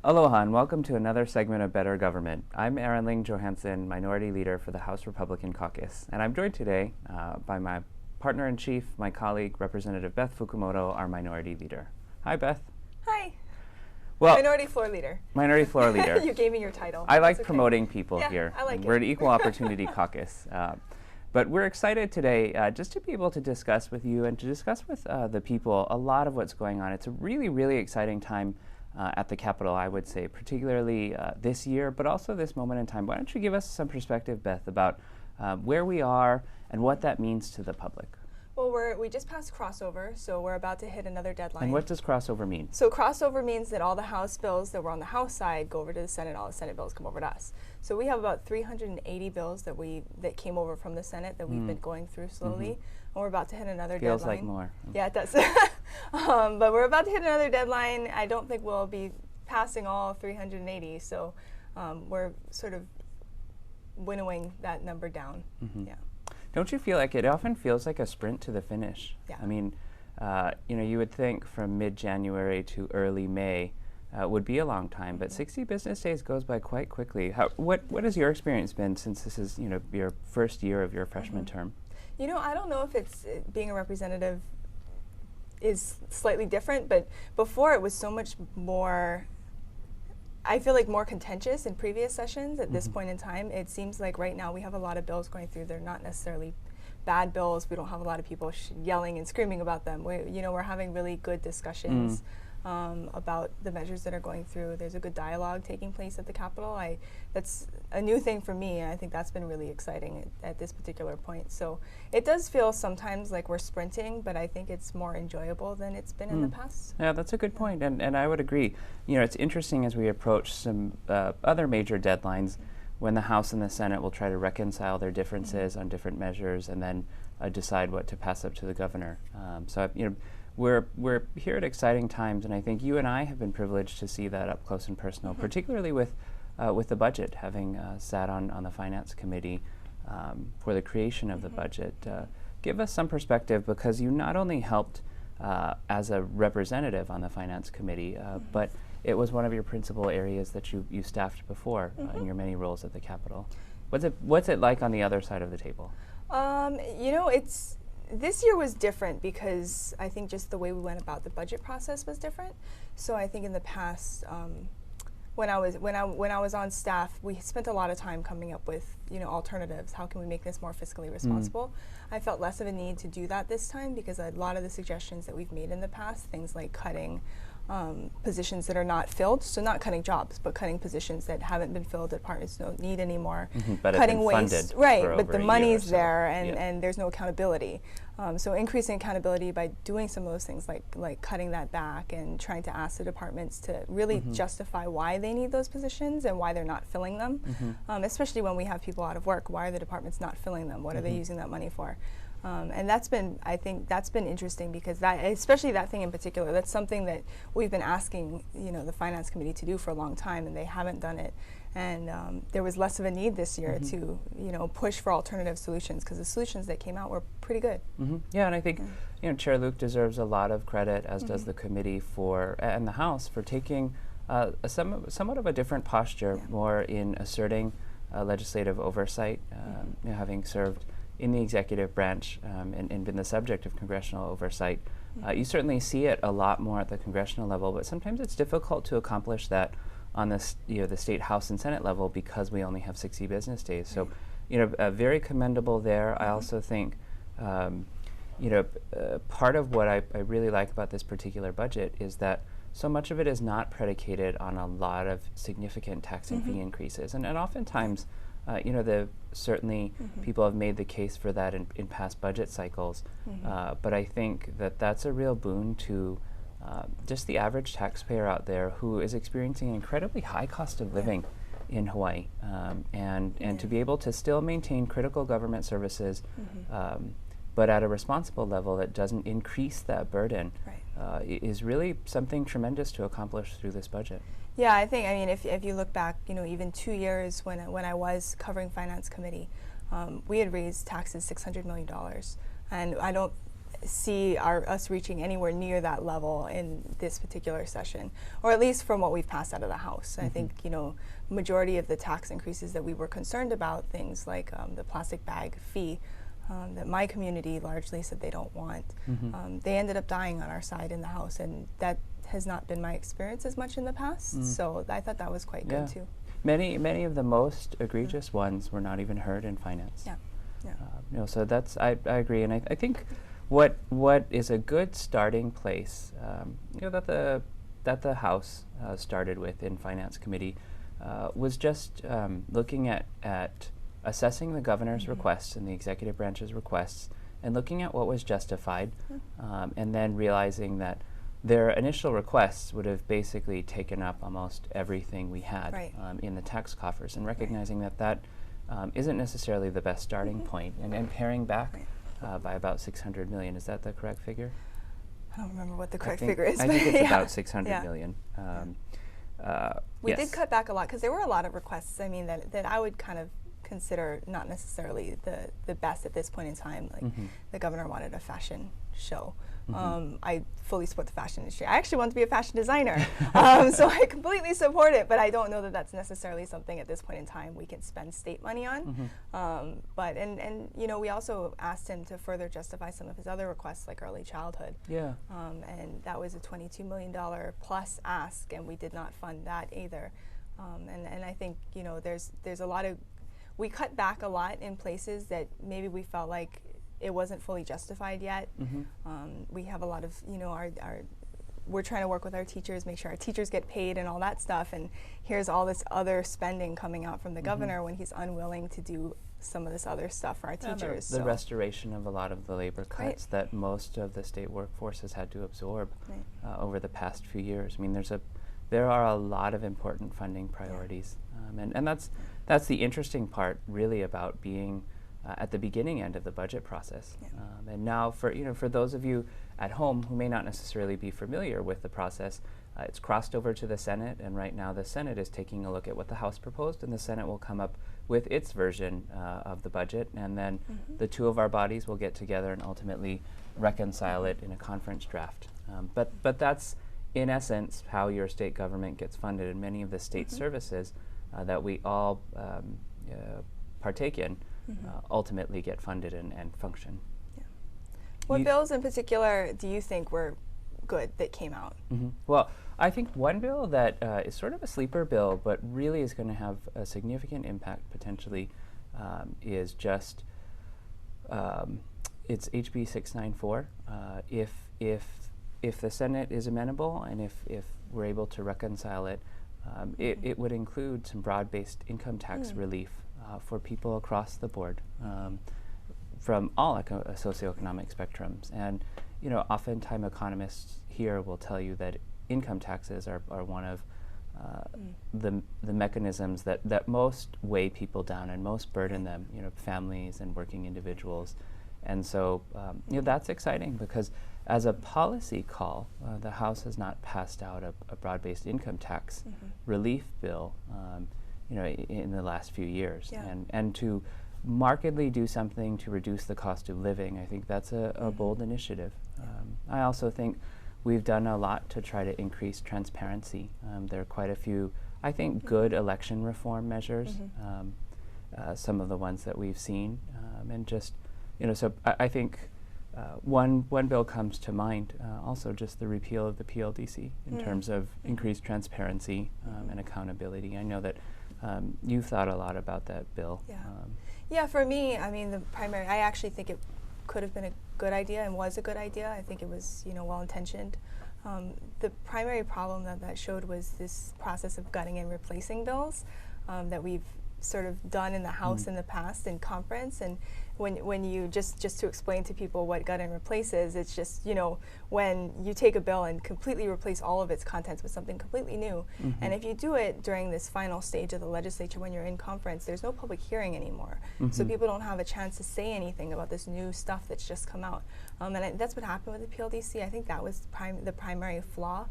Aloha and welcome to another segment of Better Government. I'm Ling Johanson, Minority Leader for the House Republican Caucus, and I'm joined today by my partner-in-chief, my colleague, Representative Beth Fukumoto, our Minority Leader. Hi, Beth. Hi. Well, Minority Floor Leader. Minority Floor Leader. You gave me your title. I like promoting people here. I like We're it. an equal opportunity caucus. But we're excited today just to be able to discuss with you and to discuss with the people a lot of what's going on. It's a really, really exciting time at the Capitol, I would say, particularly this year, but also this moment in time. Why don't you give us some perspective, Beth, about where we are and what that means to the public? Well, we just passed crossover, so we're about to hit another deadline. And what does crossover mean? So crossover means that all the House bills that were on the House side go over to the Senate, all the Senate bills come over to us. So we have about 380 bills that came over from the Senate that we've been going through slowly, and we're about to hit another deadline. Feels like more. Yeah, it does. But we're about to hit another deadline. I don't think we'll be passing all 380, so we're sort of winnowing that number down. Yeah. Don't you feel like it often feels like a sprint to the finish? Yeah. I mean, you would think from mid-January to early May would be a long time, but 60 business days goes by quite quickly. What has your experience been since this is your first year of your freshman term? I don't know if it's being a representative is slightly different, but before it was so much more, I feel like more contentious in previous sessions at this point in time. It seems like right now we have a lot of bills going through. They're not necessarily bad bills. We don't have a lot of people yelling and screaming about them. We're having really good discussions about the measures that are going through. There's a good dialogue taking place at the Capitol. That's a new thing for me, and I think that's been really exciting at this particular point. So it does feel sometimes like we're sprinting, but I think it's more enjoyable than it's been in the past. Yeah, that's a good point, and I would agree. It's interesting as we approach some other major deadlines when the House and the Senate will try to reconcile their differences on different measures and then decide what to pass up to the governor. We're here at exciting times, and I think you and I have been privileged to see that up close and personal, particularly with the budget, having sat on the Finance Committee for the creation of the budget. Give us some perspective, because you not only helped as a representative on the Finance Committee, but it was one of your principal areas that you staffed before in your many roles at the Capitol. What's it like on the other side of the table? This year was different because I think just the way we went about the budget process was different. So I think in the past, when I was on staff, we spent a lot of time coming up with alternatives. How can we make this more fiscally responsible? I felt less of a need to do that this time, because a lot of the suggestions that we've made in the past, things like cutting positions that are not filled, so not cutting jobs, but cutting positions that haven't been filled that departments don't need anymore. But cutting it's been waste, funded right? for But over the a year money's or so. there, and there's no accountability. So increasing accountability by doing some of those things, like cutting that back and trying to ask the departments to really justify why they need those positions and why they're not filling them. Especially when we have people out of work, why are the departments not filling them? What are they using that money for? And I think that's been interesting, because especially that thing in particular, that's something that we've been asking, the Finance Committee to do for a long time, and they haven't done it. And there was less of a need this year to, push for alternative solutions, because the solutions that came out were pretty good. Yeah, and I think, Chair Luke deserves a lot of credit, as does the committee and the House, for taking somewhat of a different posture, more in asserting legislative oversight, having served in the executive branch and been the subject of congressional oversight. You certainly see it a lot more at the congressional level, but sometimes it's difficult to accomplish that on the state House and Senate level, because we only have 60 business days. So, very commendable there. I also think, part of what I really like about this particular budget is that so much of it is not predicated on a lot of significant tax and fee increases, and oftentimes, certainly people have made the case for that in past budget cycles, but I think that that's a real boon to just the average taxpayer out there who is experiencing an incredibly high cost of living in Hawaii, and to be able to still maintain critical government services, but at a responsible level that doesn't increase that burden, is really something tremendous to accomplish through this budget. Yeah, I mean, if you look back, even 2 years when I was covering Finance Committee, we had raised taxes $600 million, and see us reaching anywhere near that level in this particular session, or at least from what we've passed out of the House. I think, majority of the tax increases that we were concerned about, things like the plastic bag fee, that my community largely said they don't want, they ended up dying on our side in the House, and that has not been my experience as much in the past. So I thought that was quite good too. Many of the most egregious ones were not even heard in finance. So that's I agree, and I think what is a good starting place, that the House started with in Finance Committee, was just looking at assessing the governor's requests and the executive branch's requests, and looking at what was justified, and then realizing that their initial requests would have basically taken up almost everything we had in the tax coffers, and recognizing that isn't necessarily the best starting point, and paring back by about $600 million. Is that the correct figure? I don't remember what the correct figure is. I think it's about $600 million. We did cut back a lot because there were a lot of requests, that I would kind of consider not necessarily the best at this point in time. Like the governor wanted a fashion show. I fully support the fashion industry. I actually want to be a fashion designer, so I completely support it, but I don't know that that's necessarily something at this point in time we can spend state money on. But we also asked him to further justify some of his other requests, like early childhood. And that was a $22 million plus ask, and we did not fund that either. And I think there's a lot of, we cut back a lot in places that maybe we felt like it wasn't fully justified yet. We have a lot of, we're trying to work with our teachers, make sure our teachers get paid and all that stuff, and here's all this other spending coming out from the governor when he's unwilling to do some of this other stuff for our teachers. The restoration of a lot of the labor cuts that most of the state workforce has had to absorb over the past few years. I mean, there are a lot of important funding priorities, and that's the interesting part, really, about being at the beginning end of the budget process. And now, for those of you at home who may not necessarily be familiar with the process, it's crossed over to the Senate, and right now the Senate is taking a look at what the House proposed, and the Senate will come up with its version of the budget, and then the two of our bodies will get together and ultimately reconcile it in a conference draft. But that's, in essence, how your state government gets funded, and many of the state services that we all partake in ultimately get funded and function. What bills in particular do you think were good that came out? Well, I think one bill that is sort of a sleeper bill, but really is going to have a significant impact potentially, is just it's HB 694. If the Senate is amenable, and if we're able to reconcile it, it would include some broad-based income tax relief for people across the board, from all socioeconomic spectrums. And oftentimes economists here will tell you that income taxes are one of the mechanisms that most weigh people down and most burden them, families and working individuals. And so that's exciting, because as a policy call, the House has not passed out a broad-based income tax relief bill in the last few years. And to markedly do something to reduce the cost of living, I think that's a bold initiative. I also think we've done a lot to try to increase transparency. There are quite a few, I think, good election reform measures, some of the ones that we've seen. And just, so I think one bill comes to mind, also just the repeal of the PLDC in terms of increased transparency and accountability. I know that you've thought a lot about that bill. For me, I actually think it could have been a good idea and was a good idea. I think it was, well-intentioned. The primary problem that showed was this process of gutting and replacing bills that we've sort of done in the House in the past in conference. And when you just to explain to people what gut and replace is, it's just, when you take a bill and completely replace all of its contents with something completely new. And if you do it during this final stage of the legislature when you're in conference, there's no public hearing anymore. So people don't have a chance to say anything about this new stuff that's just come out. And that's what happened with the PLDC. I think that was the primary flaw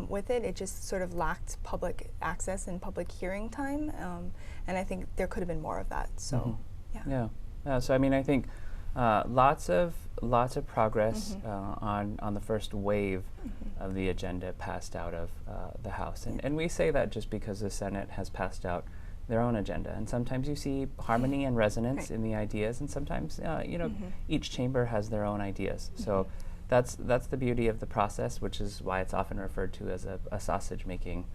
with it. It just sort of lacked public access and public hearing time. And I think there could have been more of that. So, so I think lots of lots of progress on the first wave of the agenda passed out of the House. And we say that just because the Senate has passed out their own agenda. And sometimes you see harmony and resonance in the ideas, and sometimes, each chamber has their own ideas. So that's the beauty of the process, which is why it's often referred to as a sausage-making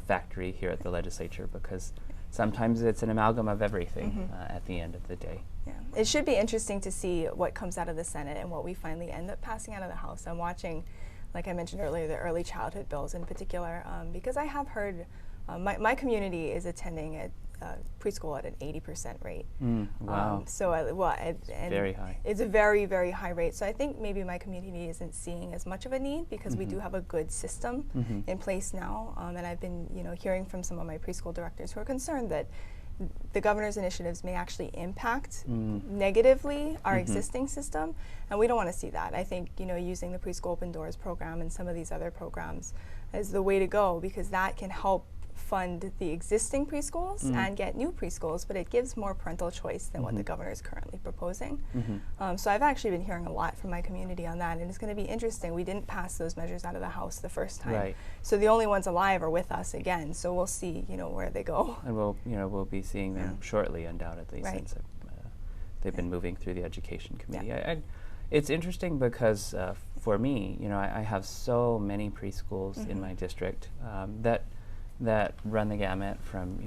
factory here at the legislature, because sometimes it's an amalgam of everything at the end of the day. Yeah. It should be interesting to see what comes out of the Senate and what we finally end up passing out of the House. I'm watching, like I mentioned earlier, the early childhood bills in particular, because I have heard my community is attending at preschool at an 80% rate. Wow. It's very high. It's a very, very high rate. So I think maybe my community isn't seeing as much of a need because we do have a good system in place now. And I've been, hearing from some of my preschool directors who are concerned that the governor's initiatives may actually impact negatively our existing system, and we don't want to see that. I think using the Preschool Open Doors program and some of these other programs is the way to go, because that can help fund the existing preschools and get new preschools, but it gives more parental choice than what the governor is currently proposing. So I've actually been hearing a lot from my community on that, and it's going to be interesting. We didn't pass those measures out of the House the first time, so the only ones alive are with us again. So we'll see, where they go. And we'll be seeing them shortly, undoubtedly, since they've been moving through the Education Committee. It's interesting because for me, I have so many preschools in my district that run the gamut from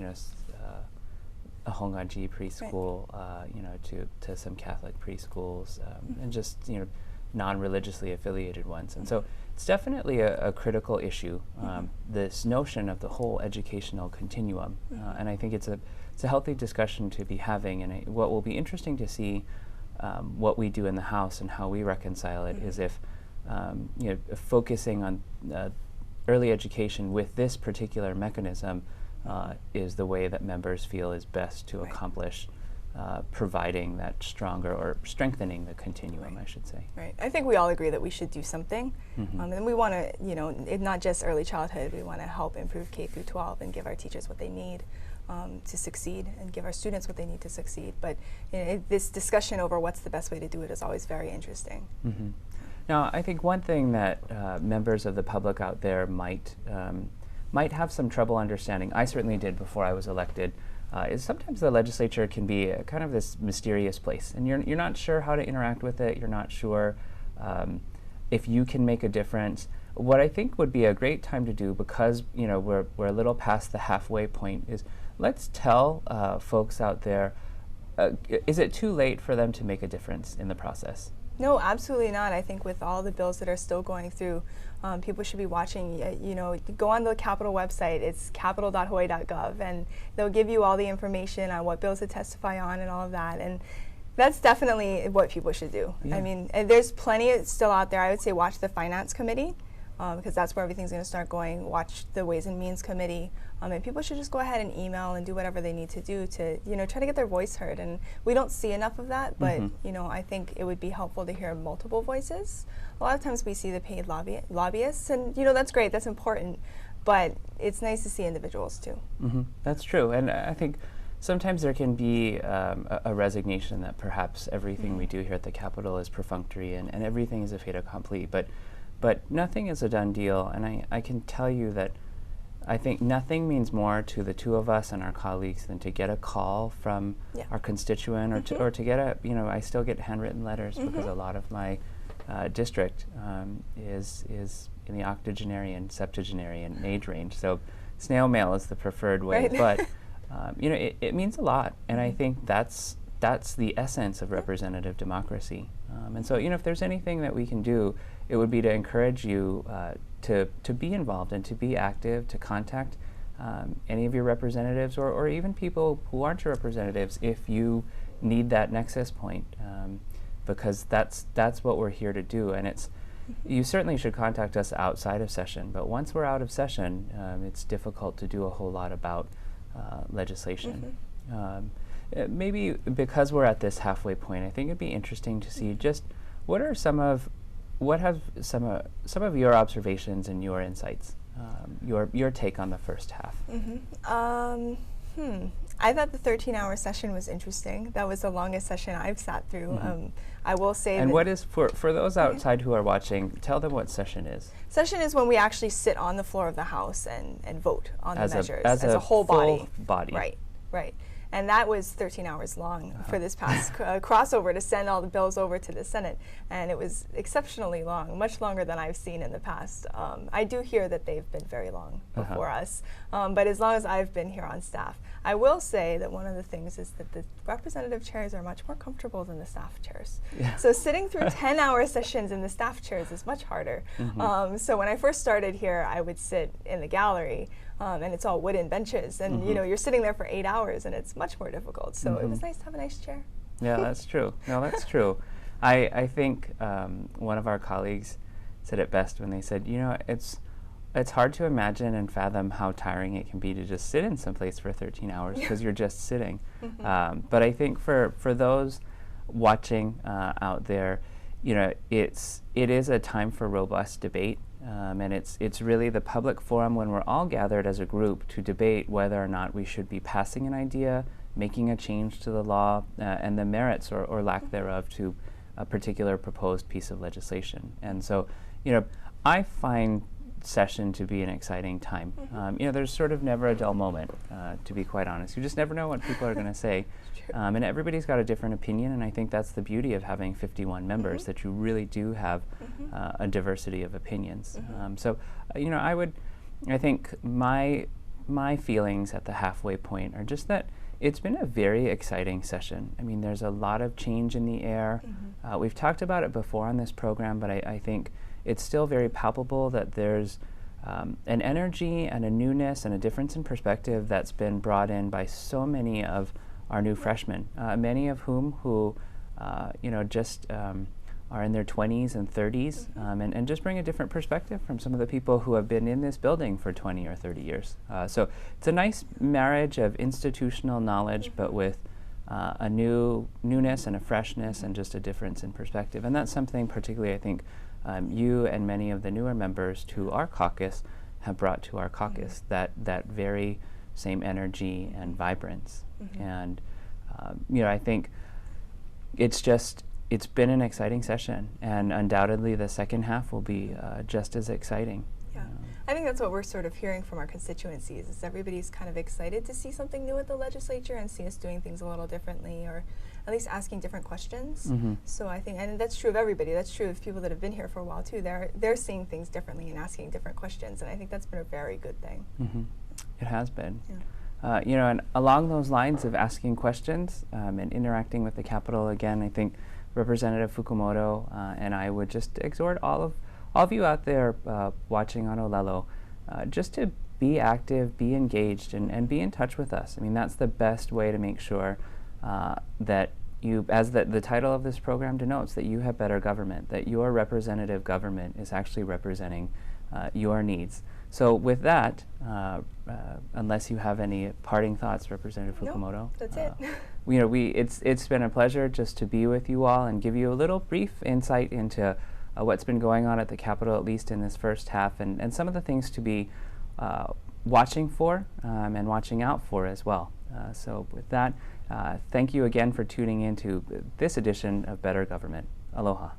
a Hongwanji preschool to some Catholic preschools and just non-religiously affiliated ones. And so it's definitely a critical issue, this notion of the whole educational continuum. And I think it's a healthy discussion to be having. And what will be interesting to see what we do in the House and how we reconcile it is if focusing on early education with this particular mechanism is the way that members feel is best to accomplish providing that stronger or strengthening the continuum, I should say. Right. I think we all agree that we should do something. And we want to, not just early childhood, we want to help improve K through 12 and give our teachers what they need to succeed and give our students what they need to succeed. But this discussion over what's the best way to do it is always very interesting. Now, I think one thing that members of the public out there might have some trouble understanding, I certainly did before I was elected, is sometimes the legislature can be kind of this mysterious place, and you're not sure how to interact with it. You're not sure if you can make a difference. What I think would be a great time to do, because we're a little past the halfway point, is let's tell folks out there, is it too late for them to make a difference in the process? No, absolutely not. I think with all the bills that are still going through, people should be watching. Go on the Capitol website. It's capitol.hawaii.gov, and they'll give you all the information on what bills to testify on and all of that. And that's definitely what people should do. I mean, there's plenty still out there. I would say watch the Finance Committee, because that's where everything's going to start going. Watch the Ways and Means Committee. And people should just go ahead and email and do whatever they need to do to, try to get their voice heard. And we don't see enough of that, but, I think it would be helpful to hear multiple voices. A lot of times we see the paid lobbyists, and, that's great, that's important, but it's nice to see individuals too. That's true, and I think sometimes there can be a resignation that perhaps everything we do here at the Capitol is perfunctory and everything is a fait accompli, but nothing is a done deal, and I can tell you that I think nothing means more to the two of us and our colleagues than to get a call from our constituent or to get I still get handwritten letters because a lot of my district is in the octogenarian, septuagenarian age range. So snail mail is the preferred way, but it means a lot, and I think that's the essence of representative democracy. And so if there's anything that we can do, it would be to encourage you to be involved and to be active, to contact any of your representatives or even people who aren't your representatives if you need that nexus point, because that's what we're here to do. And you certainly should contact us outside of session, but once we're out of session, it's difficult to do a whole lot about legislation. Maybe because we're at this halfway point, I think it'd be interesting to see just what have some of your observations and your insights, your take on the first half. I thought the 13-hour session was interesting. That was the longest session I've sat through. I will say And that what is, for those outside who are watching, tell them what session is. session is when we actually sit on the floor of the House and vote on the measures as a whole full body. Right. And that was 13 hours long for this past crossover to send all the bills over to the Senate. And it was exceptionally long, much longer than I've seen in the past. I do hear that they've been very long before us, but as long as I've been here on staff. I will say that one of the things is that the representative chairs are much more comfortable than the staff chairs. Yeah. So sitting through 10-hour sessions in the staff chairs is much harder. So when I first started here, I would sit in the gallery, and it's all wooden benches, and you know, you're sitting there for 8 hours, and it's much more difficult. So it was nice to have a nice chair. Yeah, that's true. No, that's true. I think one of our colleagues said it best when they said, you know, it's hard to imagine and fathom how tiring it can be to just sit in someplace for 13 hours because you're just sitting. But I think for those watching out there, you know, it is a time for robust debate. And it's really the public forum when we're all gathered as a group to debate whether or not we should be passing an idea, making a change to the law, and the merits or lack thereof to a particular proposed piece of legislation. And so, you know, I find session to be an exciting time. You know, there's sort of never a dull moment, to be quite honest. You just never know what people are going to say. And everybody's got a different opinion, and I think that's the beauty of having 51 members, that you really do have a diversity of opinions. So, you know, I think my feelings at the halfway point are just that it's been a very exciting session. I mean, there's a lot of change in the air. We've talked about it before on this program, but I think it's still very palpable that there's an energy and a newness and a difference in perspective that's been brought in by so many of our new freshmen, many of whom who, you know, just are in their 20s and 30s, and just bring a different perspective from some of the people who have been in this building for 20 or 30 years. So it's a nice marriage of institutional knowledge, but with a newness and a freshness and just a difference in perspective. And that's something particularly I think you and many of the newer members to our caucus have brought to our caucus, that very same energy and vibrance. And you know, I think it's been an exciting session, and undoubtedly the second half will be just as exciting. Yeah, I think that's what we're sort of hearing from our constituencies, is everybody's kind of excited to see something new at the legislature and see us doing things a little differently, or at least asking different questions. So I think, and that's true of everybody, that's true of people that have been here for a while too, they're seeing things differently and asking different questions, and I think that's been a very good thing. It has been. You know, and along those lines of asking questions and interacting with the Capitol, again, I think Representative Fukumoto and I would just exhort all of you out there watching on Olelo just to be active, be engaged, and be in touch with us. I mean, that's the best way to make sure that you, as the title of this program denotes, that you have better government, that your representative government is actually representing your needs. So with that, unless you have any parting thoughts, Representative Fukumoto. No, that's it. You know, it's been a pleasure just to be with you all and give you a little brief insight into what's been going on at the Capitol, at least in this first half, and some of the things to be watching for and watching out for as well. So with that, thank you again for tuning in to this edition of Better Government. Aloha.